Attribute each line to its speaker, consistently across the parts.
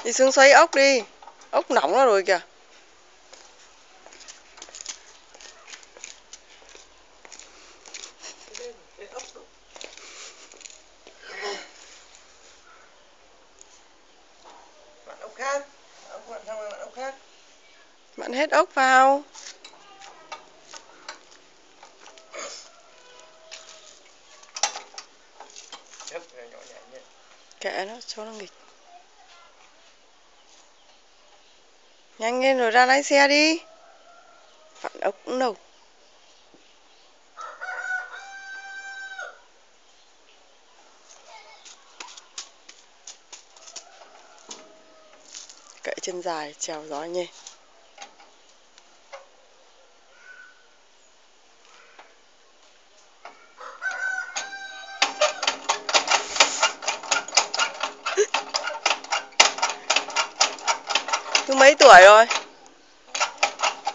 Speaker 1: Đi xuống xoay ốc đi. Ốc nóng ra rồi kìa.
Speaker 2: Bạn ốc khác. Bạn xong rồi bạn ốc khác.
Speaker 1: Bạn hết ốc vào.
Speaker 2: Nhỏ nhảy nhé.
Speaker 1: Kệ nó cho nó nghịch. Nhanh lên rồi ra lái xe đi. Vặn ốc cũng đâu. Cậy chân dài trèo gió nhé. Tú mấy tuổi rồi?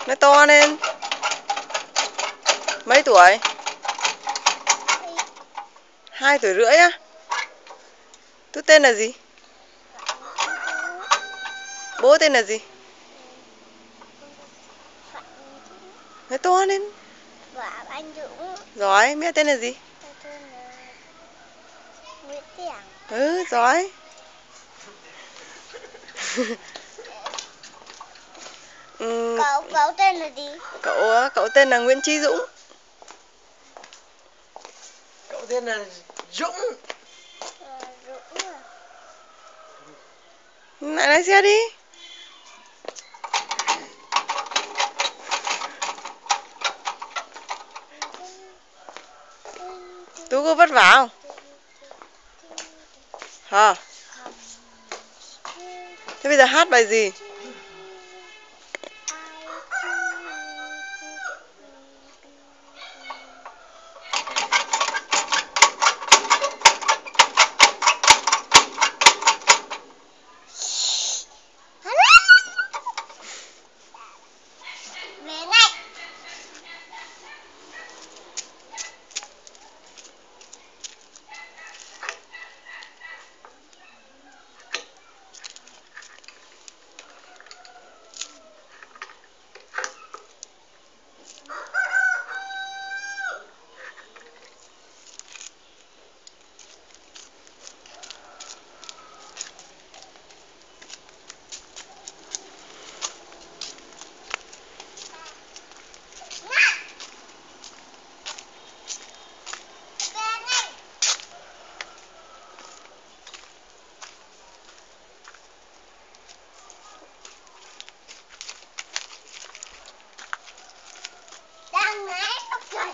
Speaker 1: Nói to lên. Mấy tuổi? 2 tuổi rưỡi á? Tú tên là gì? Bố tên là gì? Nói to lên.
Speaker 3: Và anh Dũng.
Speaker 1: Giỏi, mẹ tên là gì?
Speaker 3: Tên là Nguyễn Tiảng.
Speaker 1: Ừ, giỏi.
Speaker 3: Cậu tên là gì?
Speaker 1: Cậu tên là Nguyễn Chí Dũng.
Speaker 2: Cậu tên là Dũng.
Speaker 3: Dũng à?
Speaker 1: Lại lái xe đi. Tú có vất vả không? Hả? Thế bây giờ hát bài gì?
Speaker 3: Về này. Đang nãy ốc trời.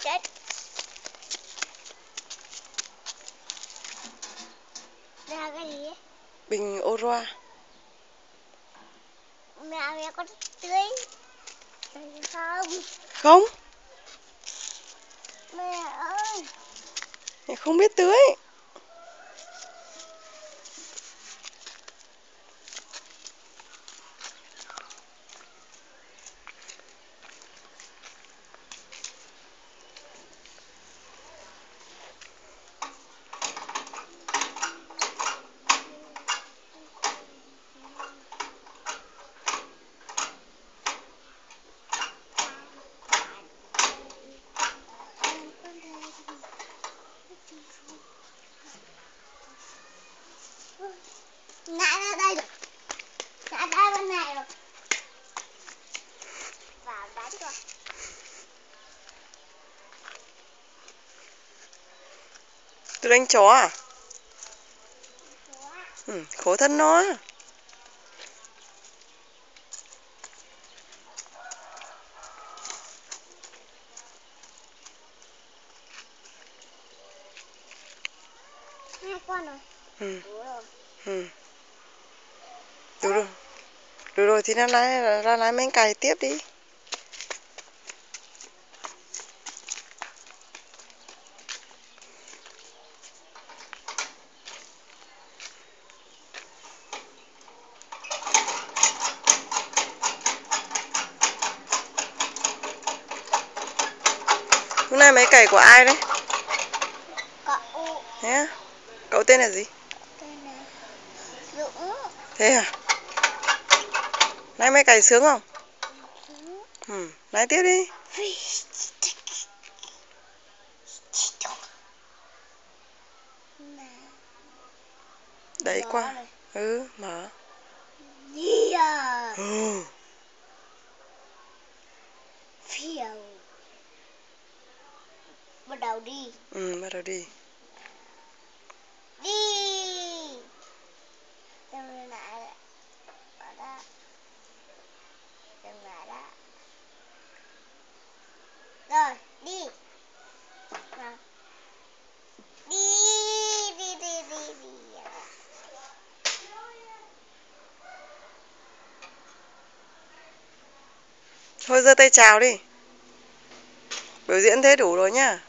Speaker 3: Chết. Đây là cái gì ấy?
Speaker 1: Bình ô roa.
Speaker 3: Mẹ có tưới không?
Speaker 1: Không,
Speaker 3: Mẹ ơi.
Speaker 1: mẹ không biết tưới. Tôi đánh chó à? Ừ, khổ thân nó.
Speaker 3: Hai con rồi.
Speaker 1: Ừ.
Speaker 3: Đủ rồi.
Speaker 1: Ừ. Đủ rồi. Đủ rồi thì ra lái mấy cày tiếp đi. Hôm nay mấy cày của ai đấy?
Speaker 3: Cậu.
Speaker 1: Thế á? Cậu tên là gì?
Speaker 3: Tên là Dũng.
Speaker 1: Thế à? Nay mấy cày sướng không? Ừ, lái tiếp đi. Đấy
Speaker 3: Mở
Speaker 1: qua.
Speaker 3: này.
Speaker 1: Ừ, mở.
Speaker 3: Yeah.
Speaker 1: Ừ.
Speaker 3: Phiêu. Bắt đầu đi.
Speaker 1: Ừ, bắt đầu đi.
Speaker 3: Đi. Dừng lại. Ở đó. Dừng lại đó. Rồi, đi. Nào. Đi. Đi.
Speaker 1: Thôi giơ tay chào đi. Biểu diễn thế đủ rồi nhá.